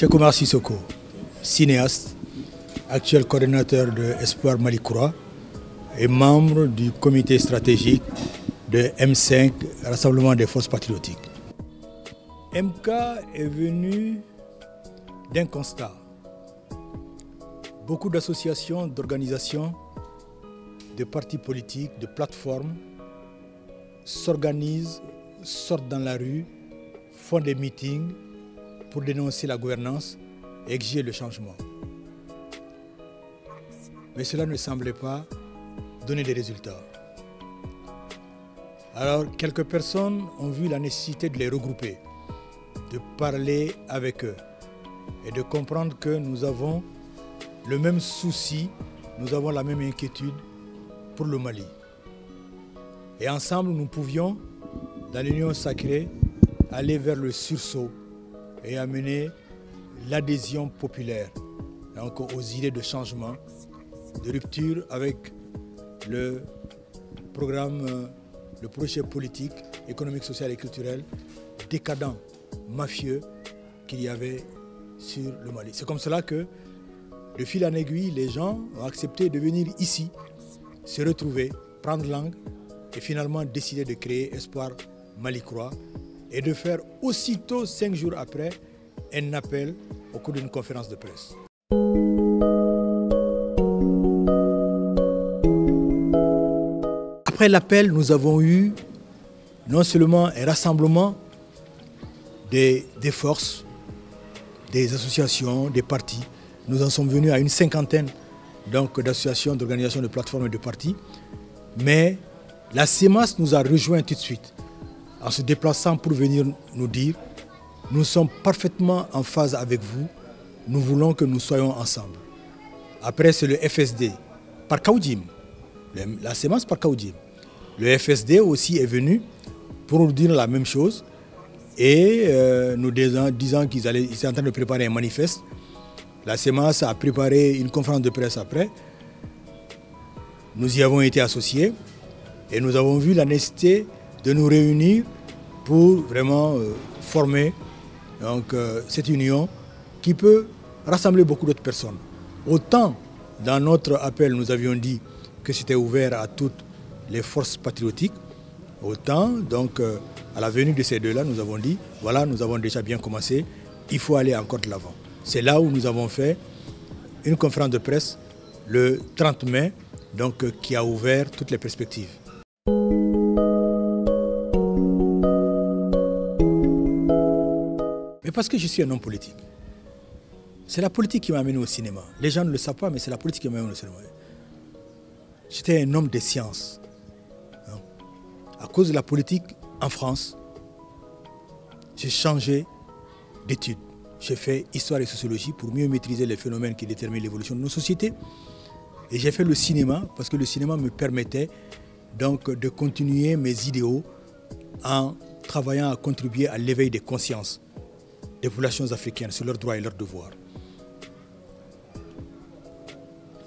Cheikh Oumar Sissoko, cinéaste, actuel coordinateur de Espoir Malikoura et membre du comité stratégique de M5, Rassemblement des forces patriotiques. MK est venu d'un constat. Beaucoup d'associations, d'organisations, de partis politiques, de plateformes s'organisent, sortent dans la rue, font des meetings pour dénoncer la gouvernance et exiger le changement. Mais cela ne semblait pas donner des résultats. Alors, quelques personnes ont vu la nécessité de les regrouper, de parler avec eux et de comprendre que nous avons le même souci, nous avons la même inquiétude pour le Mali. Et ensemble, nous pouvions, dans l'union sacrée, aller vers le sursaut et amener l'adhésion populaire donc aux idées de changement, de rupture avec le programme, le projet politique, économique, social et culturel décadent, mafieux qu'il y avait sur le Mali. C'est comme cela que, de fil en aiguille, les gens ont accepté de venir ici, se retrouver, prendre langue et finalement décider de créer Espoir Malikoura et de faire aussitôt, 5 jours après, un appel au cours d'une conférence de presse. Après l'appel, nous avons eu non seulement un rassemblement des forces, des associations, des partis. Nous en sommes venus à une cinquantaine d'associations, d'organisations, de plateformes et de partis. Mais la CEMAS nous a rejoints tout de suite en se déplaçant pour venir nous dire « Nous sommes parfaitement en phase avec vous, nous voulons que nous soyons ensemble ». Après, c'est le FSD, par Kaoudim, la CEMAS par Kaoudim. Le FSD aussi est venu pour nous dire la même chose et nous disant qu'ils étaient en train de préparer un manifeste. La CEMAS a préparé une conférence de presse après. Nous y avons été associés et nous avons vu la nécessité de nous réunir pour vraiment former cette union qui peut rassembler beaucoup d'autres personnes. Autant dans notre appel, nous avions dit que c'était ouvert à toutes les forces patriotiques, autant à la venue de ces deux-là, nous avons dit, voilà, nous avons déjà bien commencé, il faut aller encore de l'avant. C'est là où nous avons fait une conférence de presse le 30 mai, qui a ouvert toutes les perspectives. Mais parce que je suis un homme politique. C'est la politique qui m'a amené au cinéma. Les gens ne le savent pas, mais c'est la politique qui m'a amené au cinéma. J'étais un homme de science. À cause de la politique en France, j'ai changé d'études. J'ai fait histoire et sociologie pour mieux maîtriser les phénomènes qui déterminent l'évolution de nos sociétés. Et j'ai fait le cinéma parce que le cinéma me permettait de continuer mes idéaux en travaillant à contribuer à l'éveil des consciences des populations africaines sur leurs droits et leurs devoirs.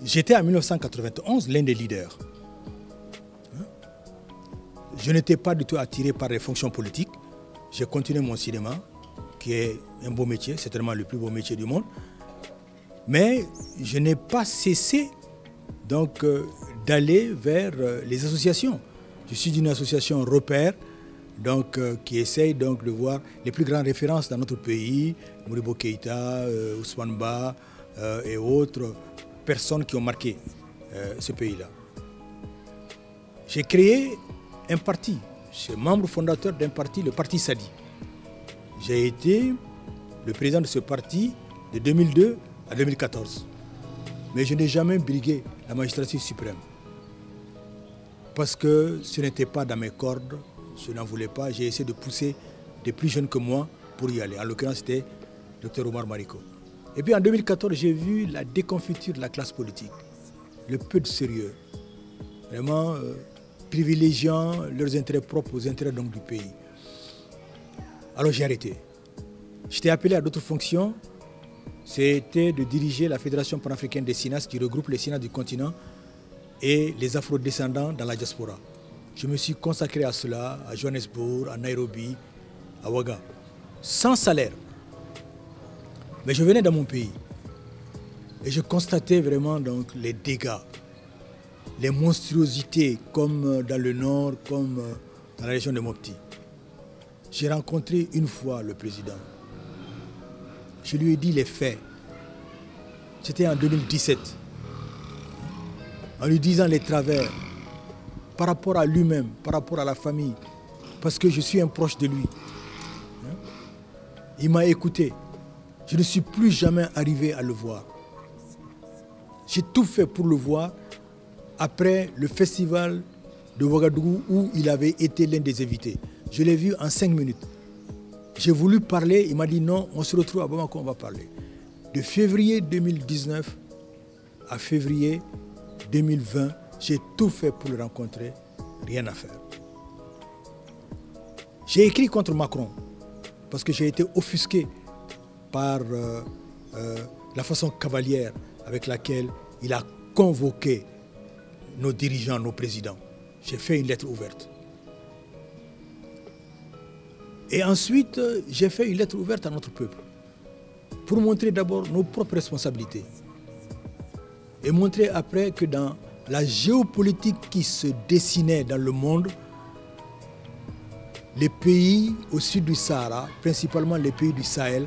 J'étais en 1991 l'un des leaders. Je n'étais pas du tout attiré par les fonctions politiques. J'ai continué mon cinéma, qui est un beau métier, certainement le plus beau métier du monde. Mais je n'ai pas cessé d'aller vers les associations. Je suis d'une association Repère, qui essaye de voir les plus grandes références dans notre pays, Modibo Keïta, Ousmane Ba et autres personnes qui ont marqué ce pays-là. J'ai créé un parti, je suis membre fondateur d'un parti, le parti Sadi. J'ai été le président de ce parti de 2002 à 2014. Mais je n'ai jamais brigué la magistrature suprême. Parce que ce n'était pas dans mes cordes, je n'en voulais pas. J'ai essayé de pousser des plus jeunes que moi pour y aller. En l'occurrence, c'était Dr Oumar Mariko. Et puis en 2014, j'ai vu la déconfiture de la classe politique, le peu de sérieux, vraiment privilégiant leurs intérêts propres aux intérêts du pays. Alors j'ai arrêté. J'étais appelé à d'autres fonctions. C'était de diriger la Fédération panafricaine des cinéastes qui regroupe les cinéastes du continent et les afro-descendants dans la diaspora. Je me suis consacré à cela, à Johannesburg, à Nairobi, à Ouaga, sans salaire. Mais je venais dans mon pays et je constatais vraiment donc les dégâts, les monstruosités comme dans le nord, comme dans la région de Mopti. J'ai rencontré une fois le président. Je lui ai dit les faits. C'était en 2017. En lui disant les travers par rapport à lui-même, par rapport à la famille, parce que je suis un proche de lui. Il m'a écouté. Je ne suis plus jamais arrivé à le voir. J'ai tout fait pour le voir après le festival de Ouagadougou où il avait été l'un des invités. Je l'ai vu en 5 minutes. J'ai voulu parler, il m'a dit non, on se retrouve à Bamako, on va parler. De février 2019 à février 2020, j'ai tout fait pour le rencontrer, rien à faire. J'ai écrit contre Macron parce que j'ai été offusqué par la façon cavalière avec laquelle il a convoqué nos dirigeants, nos présidents. J'ai fait une lettre ouverte. Et ensuite, j'ai fait une lettre ouverte à notre peuple pour montrer d'abord nos propres responsabilités et montrer après que dans la géopolitique qui se dessinait dans le monde, les pays au sud du Sahara, principalement les pays du Sahel,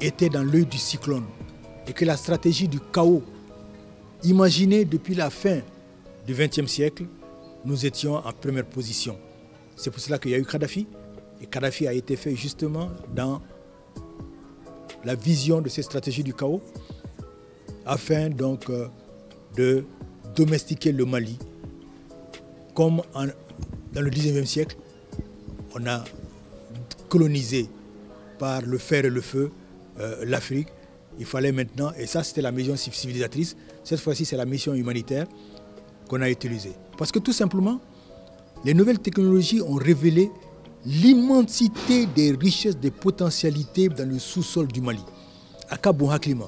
étaient dans l'œil du cyclone et que la stratégie du chaos imaginée depuis la fin du XXe siècle, nous étions en première position. C'est pour cela qu'il y a eu Kadhafi, et Kadhafi a été fait justement dans la vision de cette stratégie du chaos, afin donc de domestiquer le Mali. Comme dans le XIXe siècle, on a colonisé par le fer et le feu l'Afrique. Il fallait maintenant, et ça c'était la mission civilisatrice, cette fois-ci c'est la mission humanitaire qu'on a utilisée. Parce que tout simplement, les nouvelles technologies ont révélé l'immensité des richesses, des potentialités dans le sous-sol du Mali, à Kabou Haklima.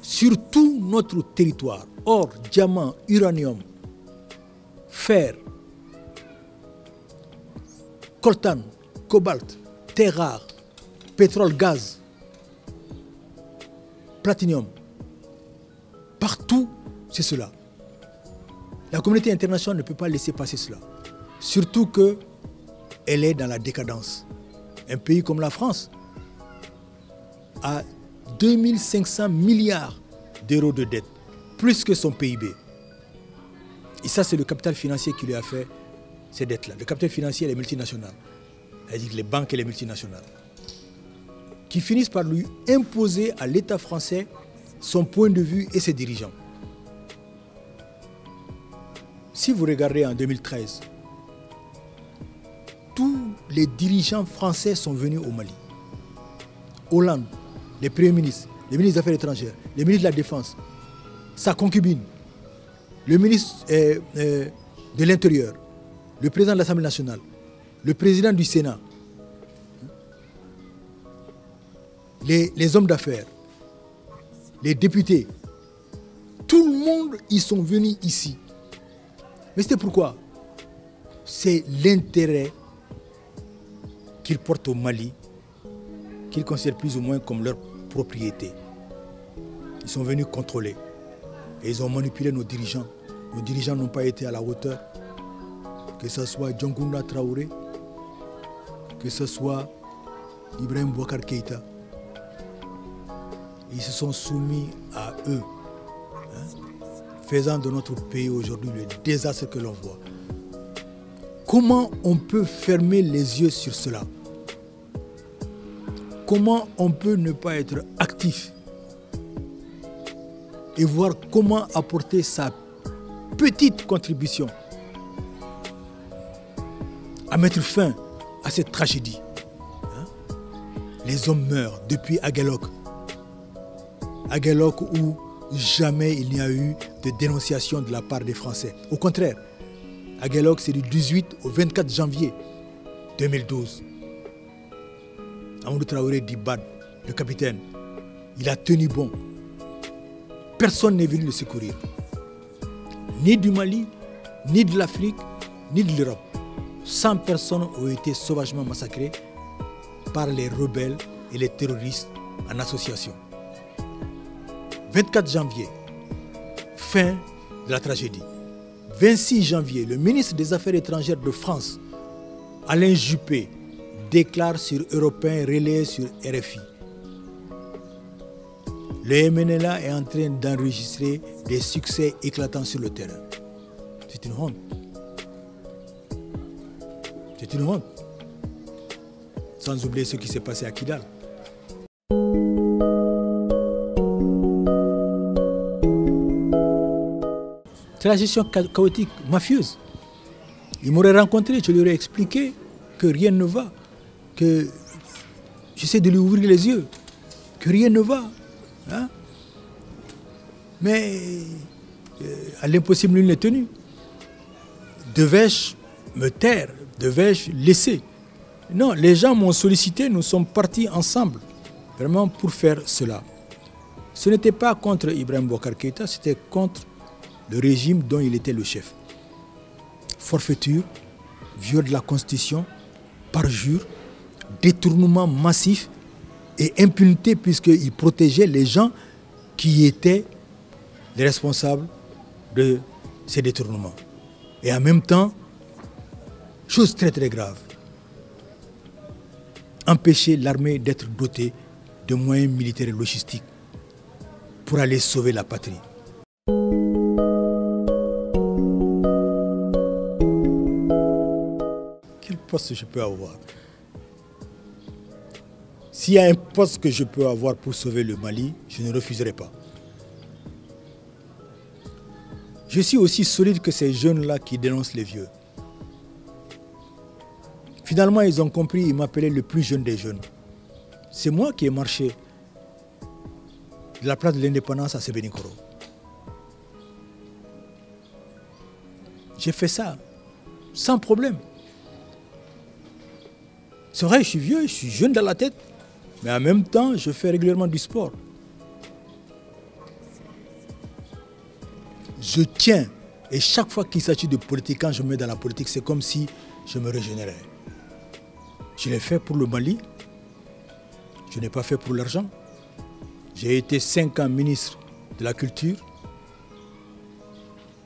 Sur tout notre territoire, or, diamant, uranium, fer, coltan, cobalt, terres rares, pétrole, gaz, platinium. Partout, c'est cela. La communauté internationale ne peut pas laisser passer cela. Surtout qu'elle est dans la décadence. Un pays comme la France a 2500 milliards d'euros de dette, plus que son PIB. Et ça, c'est le capital financier qui lui a fait ces dettes-là. Le capital financier, les multinationales, c'est-à-dire les banques et les multinationales, qui finissent par lui imposer à l'État français son point de vue et ses dirigeants. Si vous regardez en 2013, tous les dirigeants français sont venus au Mali. Hollande, les premiers ministres, les ministres des Affaires étrangères, les ministres de la Défense, sa concubine, le ministre de l'Intérieur, le président de l'Assemblée nationale, le président du Sénat, les hommes d'affaires, les députés, tout le monde, ils sont venus ici. Mais c'était pourquoi? C'est l'intérêt qu'ils portent au Mali, qu'ils considèrent plus ou moins comme leur propriété. Ils sont venus contrôler et ils ont manipulé nos dirigeants. Nos dirigeants n'ont pas été à la hauteur, que ce soit Diongounda Traoré, que ce soit Ibrahim Boubacar Keïta. Ils se sont soumis à eux, faisant de notre pays aujourd'hui le désastre que l'on voit. Comment on peut fermer les yeux sur cela? Comment on peut ne pas être actif et voir comment apporter sa petite contribution à mettre fin à cette tragédie? Les hommes meurent depuis Aguelok. Aguelok où jamais il n'y a eu de dénonciation de la part des Français. Au contraire, Aguelok, c'est du 18 au 24 janvier 2012. Amadou Traoré Dibad, le capitaine, il a tenu bon. Personne n'est venu le secourir. Ni du Mali, ni de l'Afrique, ni de l'Europe. 100 personnes ont été sauvagement massacrées par les rebelles et les terroristes en association. 24 janvier, fin de la tragédie. 26 janvier, le ministre des Affaires étrangères de France, Alain Juppé, déclare sur Europe 1 relayé sur RFI. Le MNLA est en train d'enregistrer des succès éclatants sur le terrain. C'est une honte. C'est une honte. Sans oublier ce qui s'est passé à Kidal. C'est la gestion chaotique, mafieuse. Ils m'auraient rencontré, je lui aurais expliqué que rien ne va, que j'essaie de lui ouvrir les yeux, que rien ne va. Hein? Mais à l'impossible, nul n'est tenu. Devais-je me taire? Devais-je laisser? Non, les gens m'ont sollicité, nous sommes partis ensemble, vraiment pour faire cela. Ce n'était pas contre Ibrahim Boubacar Keïta, c'était contre le régime dont il était le chef. Forfaiture, viol de la Constitution, parjure, détournement massif et impunité puisqu'il protégeait les gens qui étaient les responsables de ces détournements. Et en même temps, chose très très grave, empêcher l'armée d'être dotée de moyens militaires et logistiques pour aller sauver la patrie. Quel poste je peux avoir? S'il y a un poste que je peux avoir pour sauver le Mali, je ne refuserai pas. Je suis aussi solide que ces jeunes-là qui dénoncent les vieux. Finalement, ils ont compris, ils m'appelaient le plus jeune des jeunes. C'est moi qui ai marché de la place de l'indépendance à Sébenikoro. J'ai fait ça sans problème. C'est vrai, je suis vieux, je suis jeune dans la tête, mais en même temps, je fais régulièrement du sport. Je tiens, et chaque fois qu'il s'agit de politique, quand je me mets dans la politique, c'est comme si je me régénérais. Je l'ai fait pour le Mali, je n'ai pas fait pour l'argent. J'ai été 5 ans ministre de la Culture,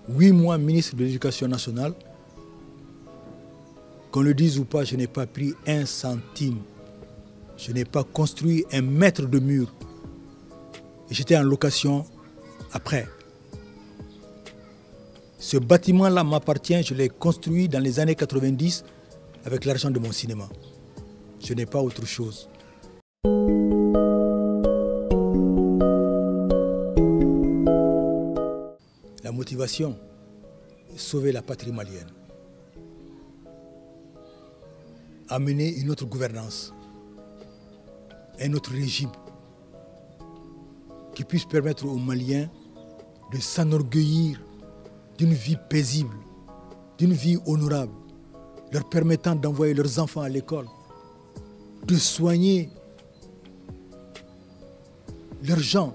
8 mois ministre de l'Éducation nationale. Qu'on le dise ou pas, je n'ai pas pris un centime. Je n'ai pas construit un mètre de mur. Et j'étais en location après. Ce bâtiment-là m'appartient, je l'ai construit dans les années 90 avec l'argent de mon cinéma. Je n'ai pas autre chose. La motivation, sauver la patrie malienne. Amener une autre gouvernance, un autre régime qui puisse permettre aux Maliens de s'enorgueillir d'une vie paisible, d'une vie honorable, leur permettant d'envoyer leurs enfants à l'école, de soigner leurs gens,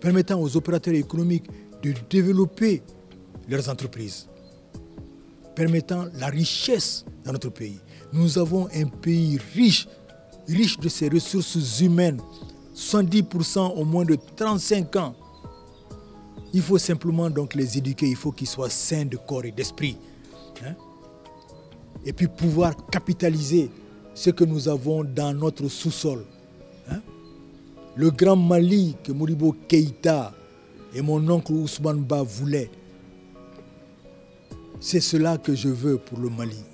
permettant aux opérateurs économiques de développer leurs entreprises, permettant la richesse dans notre pays. Nous avons un pays riche, riche de ses ressources humaines, 70% au moins de 35 ans. Il faut simplement donc les éduquer, il faut qu'ils soient sains de corps et d'esprit. Hein? Et puis pouvoir capitaliser ce que nous avons dans notre sous-sol. Hein? Le grand Mali que Modibo Keïta et mon oncle Ousmane Ba voulaient, c'est cela que je veux pour le Mali.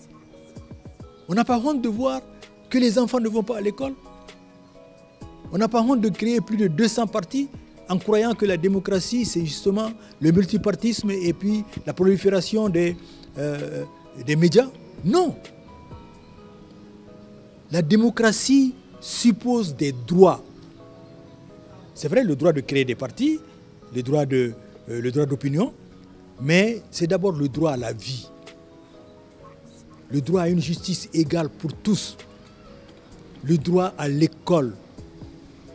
On n'a pas honte de voir que les enfants ne vont pas à l'école. On n'a pas honte de créer plus de 200 partis en croyant que la démocratie, c'est justement le multipartisme et puis la prolifération des médias. Non. La démocratie suppose des droits. C'est vrai, le droit de créer des partis, le droit d'opinion, mais c'est d'abord le droit à la vie. Le droit à une justice égale pour tous. Le droit à l'école.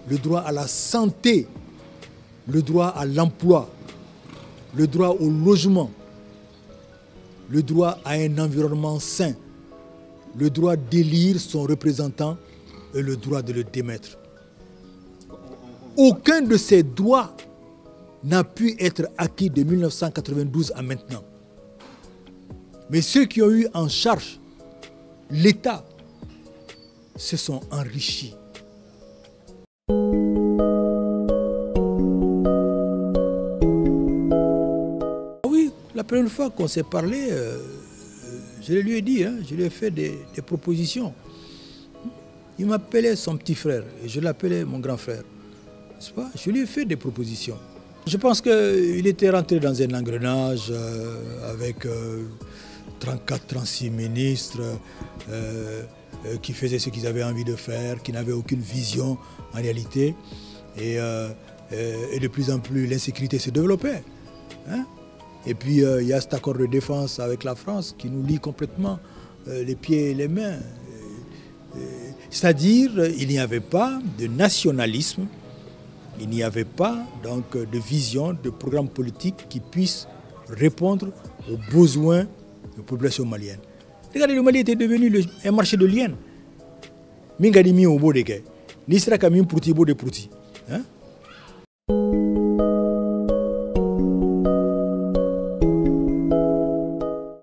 Le droit à la santé. Le droit à l'emploi. Le droit au logement. Le droit à un environnement sain. Le droit d'élire son représentant ait le droit de le démettre. Aucun de ces droits n'a pu être acquis de 1992 à maintenant. Mais ceux qui ont eu en charge l'État se sont enrichis. Oui, la première fois qu'on s'est parlé, je lui ai dit, je lui ai fait des propositions. Il m'appelait son petit frère et je l'appelais mon grand frère. N'est-ce pas? Je lui ai fait des propositions. Je pense qu'il était rentré dans un engrenage avec 34-36 ministres qui faisaient ce qu'ils avaient envie de faire, qui n'avaient aucune vision en réalité. Et de plus en plus, l'insécurité se développait. Hein? Et puis, il y a cet accord de défense avec la France qui nous lie complètement les pieds et les mains. C'est-à-dire, il n'y avait pas de nationalisme, il n'y avait pas donc de vision, de programme politique qui puisse répondre aux besoins de la population malienne. Regardez, le Mali était devenu un marché de liens. Mingadimi au beau de quai. Nisra Kamim Prouti beau de Prouti.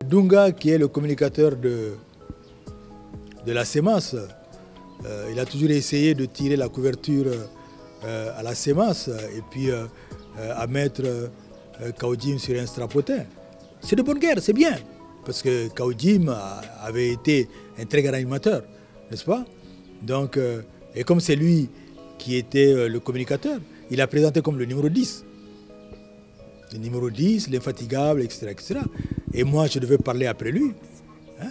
Dunga, qui est le communicateur de la CEMAS, il a toujours essayé de tirer la couverture à la CEMAS et puis à mettre Kaoudim sur un strapotin. C'est de bonne guerre, c'est bien, parce que Kaoudim avait été un très grand animateur, n'est-ce pas? Donc, et comme c'est lui qui était le communicateur, il a présenté comme le numéro 10. Le numéro 10, l'infatigable, etc., etc. Et moi, je devais parler après lui. Hein?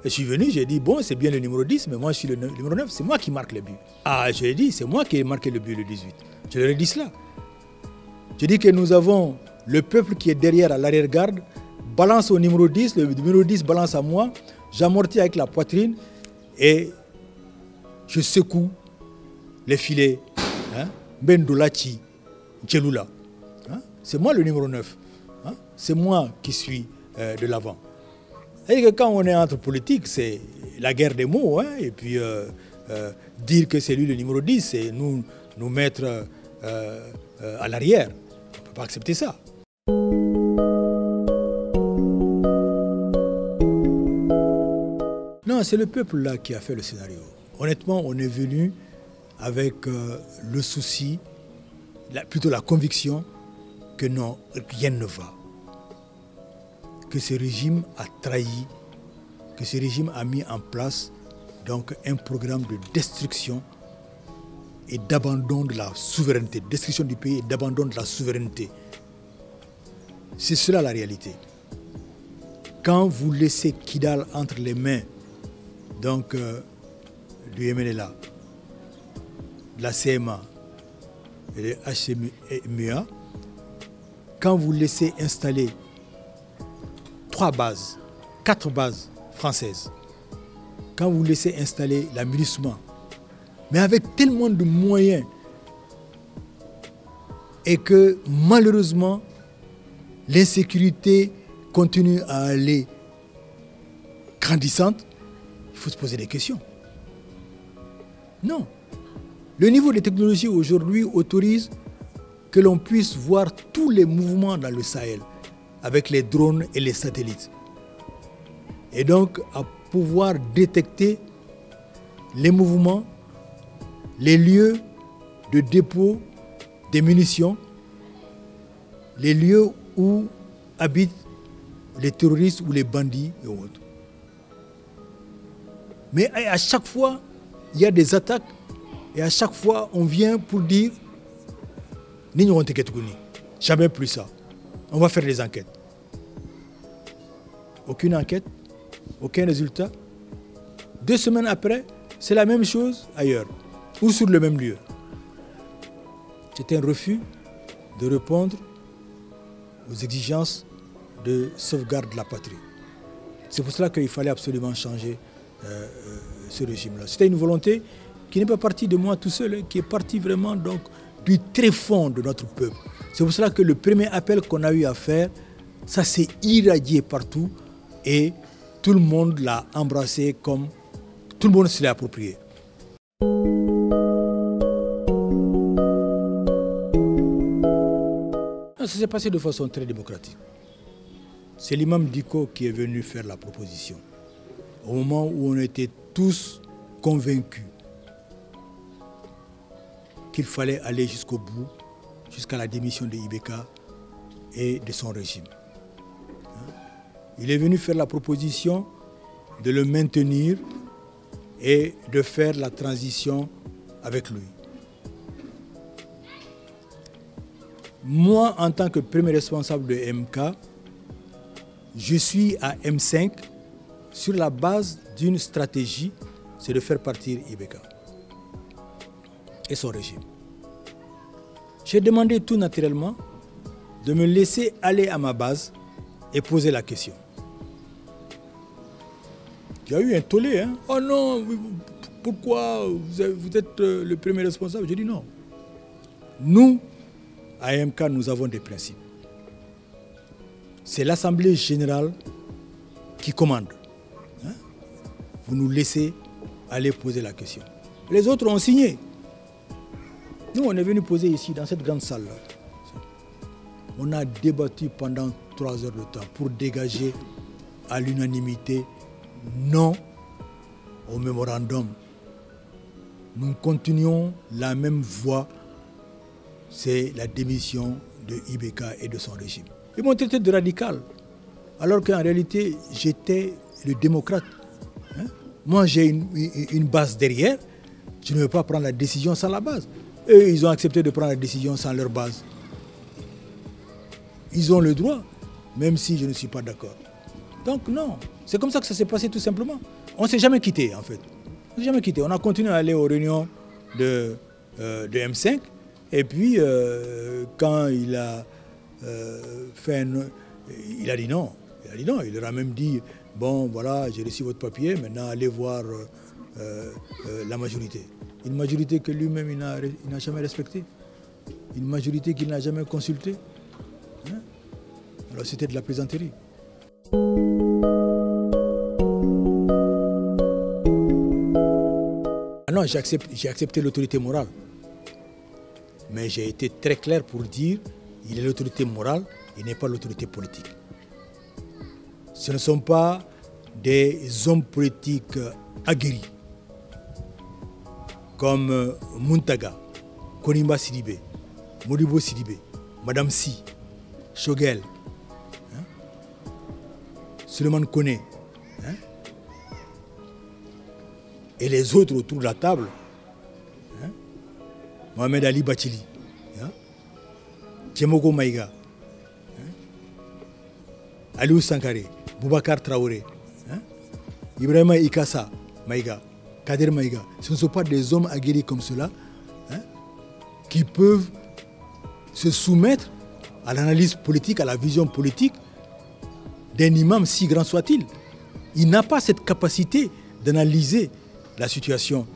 Et je suis venu, j'ai dit, bon, c'est bien le numéro 10, mais moi, je suis le numéro 9, c'est moi qui marque le but. Ah, je lui ai dit, c'est moi qui ai marqué le but le 18. Je leur ai dit cela. Je dis que nous avons le peuple qui est derrière, à l'arrière-garde, balance au numéro 10, le numéro 10 balance à moi, j'amortis avec la poitrine et je secoue les filets. Bendolachi, Tcheloula. C'est moi le numéro 9. Hein? C'est moi qui suis de l'avant. Et que quand on est entre politiques, c'est la guerre des mots. Hein? Et puis dire que c'est lui le numéro 10, c'est nous mettre à l'arrière. On ne peut pas accepter ça. Non, c'est le peuple là qui a fait le scénario. Honnêtement, on est venu avec le souci, plutôt la conviction que non, rien ne va. Que ce régime a trahi, que ce régime a mis en place donc un programme de destruction et d'abandon de la souveraineté, destruction du pays et d'abandon de la souveraineté. C'est cela la réalité. Quand vous laissez Kidal entre les mains donc, du MNLA, de la CMA et de HMUA, quand vous laissez installer 4 bases françaises, quand vous laissez installer la MINUSMA, mais avec tellement de moyens, et que malheureusement, l'insécurité continue à aller grandissante, il faut se poser des questions. Non. Le niveau des technologies aujourd'hui autorise que l'on puisse voir tous les mouvements dans le Sahel avec les drones et les satellites. Et donc à pouvoir détecter les mouvements, les lieux de dépôt des munitions, les lieux où habitent les terroristes ou les bandits et autres. Mais à chaque fois, il y a des attaques et à chaque fois, on vient pour dire jamais plus ça. On va faire des enquêtes. Aucune enquête, aucun résultat. 2 semaines après, c'est la même chose ailleurs ou sur le même lieu. C'est un refus de répondre aux exigences de sauvegarde de la patrie. C'est pour cela qu'il fallait absolument changer ce régime-là. C'était une volonté qui n'est pas partie de moi tout seul, qui est partie vraiment donc du tréfonds de notre peuple. C'est pour cela que le premier appel qu'on a eu à faire, ça s'est irradié partout et tout le monde l'a embrassé comme tout le monde se l'est approprié. Non, ça s'est passé de façon très démocratique. C'est l'imam Diko qui est venu faire la proposition. Au moment où on était tous convaincus qu'il fallait aller jusqu'au bout, jusqu'à la démission de Ibeka et de son régime. Il est venu faire la proposition de le maintenir et de faire la transition avec lui. Moi, en tant que premier responsable de MK, je suis à M5 sur la base d'une stratégie, c'est de faire partir Ibeka et son régime. J'ai demandé tout naturellement de me laisser aller à ma base et poser la question. Il y a eu un tollé, hein? Oh non, pourquoi vous êtes le premier responsable? J'ai dit non. Nous, à MK, nous avons des principes. C'est l'Assemblée générale qui commande. Hein? Vous nous laissez aller poser la question. Les autres ont signé. Nous, on est venu poser ici, dans cette grande salle-là. On a débattu pendant 3 heures de temps pour dégager à l'unanimité non au mémorandum. Nous continuons la même voie, c'est la démission de Ibeka et de son régime. Ils m'ont traité de radical, alors qu'en réalité, j'étais le démocrate. Hein? Moi, j'ai une base derrière, je ne veux pas prendre la décision sans la base. Eux, ils ont accepté de prendre la décision sans leur base. Ils ont le droit, même si je ne suis pas d'accord. Donc non, c'est comme ça que ça s'est passé tout simplement. On ne s'est jamais quitté en fait. On ne s'est jamais quitté. On a continué à aller aux réunions de M5. Et puis, quand il a il a dit non. Il leur a même dit, bon voilà, j'ai reçu votre papier, maintenant allez voir la majorité. Une majorité que lui-même il n'a jamais respectée. Une majorité qu'il n'a jamais consultée. Hein? Alors c'était de la plaisanterie. Ah non, j'ai accepté l'autorité morale. Mais j'ai été très clair pour dire il est l'autorité morale, il n'est pas l'autorité politique. Ce ne sont pas des hommes politiques aguerris comme Muntaga, Konimba Sidibé, Modibo Sidibé, Madame Si, Shogel, hein? Suleiman Kone, hein? Et les autres autour de la table, hein? Mohamed Ali Bachili, hein? Djemogo Maïga, hein? Aliou Sankare, Boubacar Traoré, hein? Ibrahima Ikassa Maïga, Kader Maïga. Ce ne sont pas des hommes aguerris comme cela, hein, qui peuvent se soumettre à l'analyse politique, à la vision politique d'un imam, si grand soit-il. Il n'a pas cette capacité d'analyser la situation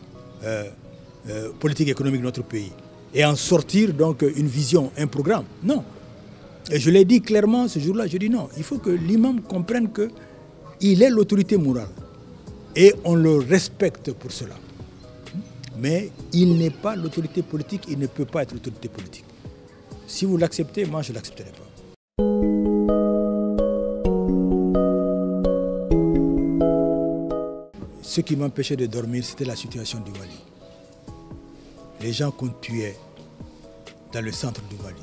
politique et économique de notre pays et en sortir donc une vision, un programme. Non. Et je l'ai dit clairement ce jour-là, je dis non, il faut que l'imam comprenne qu'il est l'autorité morale et on le respecte pour cela. Mais il n'est pas l'autorité politique, il ne peut pas être l'autorité politique. Si vous l'acceptez, moi je ne l'accepterai pas. Ce qui m'empêchait de dormir, c'était la situation du Mali. Les gens qu'on tuait dans le centre du Mali.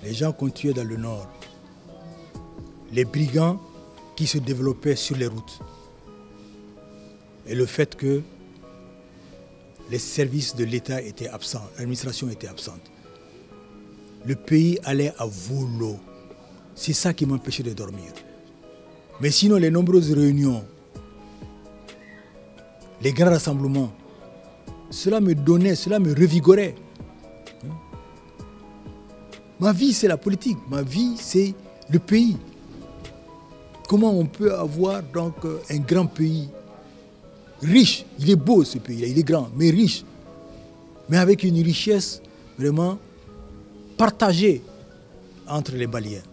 Les gens qu'on tuait dans le nord. Les brigands qui se développaient sur les routes. Et le fait que les services de l'État étaient absents, l'administration était absente. Le pays allait à volo. C'est ça qui m'empêchait de dormir. Mais sinon, les nombreuses réunions, les grands rassemblements, cela me donnait, cela me revigorait. Ma vie, c'est la politique. Ma vie, c'est le pays. Comment on peut avoir donc un grand pays riche? Il est beau ce pays-là, il est grand, mais riche. Mais avec une richesse vraiment partagée entre les Maliens.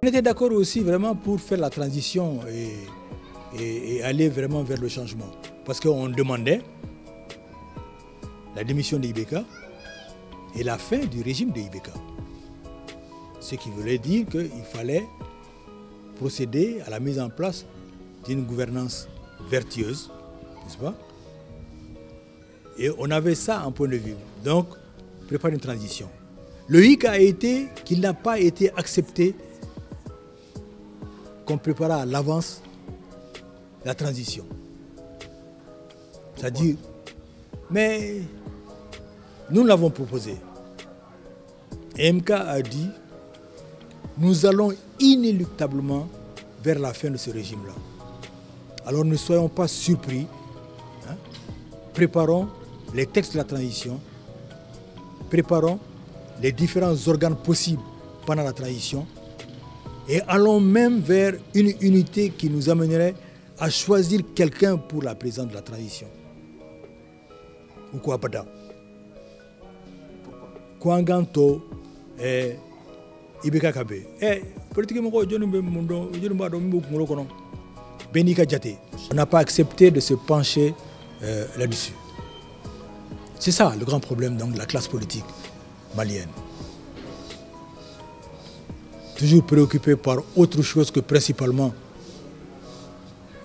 On était d'accord aussi vraiment pour faire la transition et aller vraiment vers le changement. Parce qu'on demandait la démission de Ibeka et la fin du régime de Ibeka. Ce qui voulait dire qu'il fallait procéder à la mise en place d'une gouvernance vertueuse, n'est-ce pas? Et on avait ça en point de vue. Donc, préparer une transition. Le hic a été qu'il n'a pas été accepté qu'on prépare à l'avance la transition. C'est-à-dire, mais nous l'avons proposé. Et MK a dit, nous allons inéluctablement vers la fin de ce régime-là. Alors ne soyons pas surpris, hein. Préparons les textes de la transition, préparons les différents organes possibles pendant la transition et allons même vers une unité qui nous amènerait à choisir quelqu'un pour la présidence de la transition. Ou quoi pas da. Kwanganto et Ibeka Kabe. Politiquement, on n'a pas accepté de se pencher là-dessus. C'est ça le grand problème donc, de la classe politique malienne. Toujours préoccupée par autre chose que principalement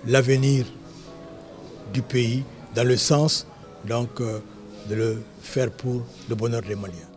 l'avenir du pays, dans le sens donc, de le faire pour le bonheur des Maliens.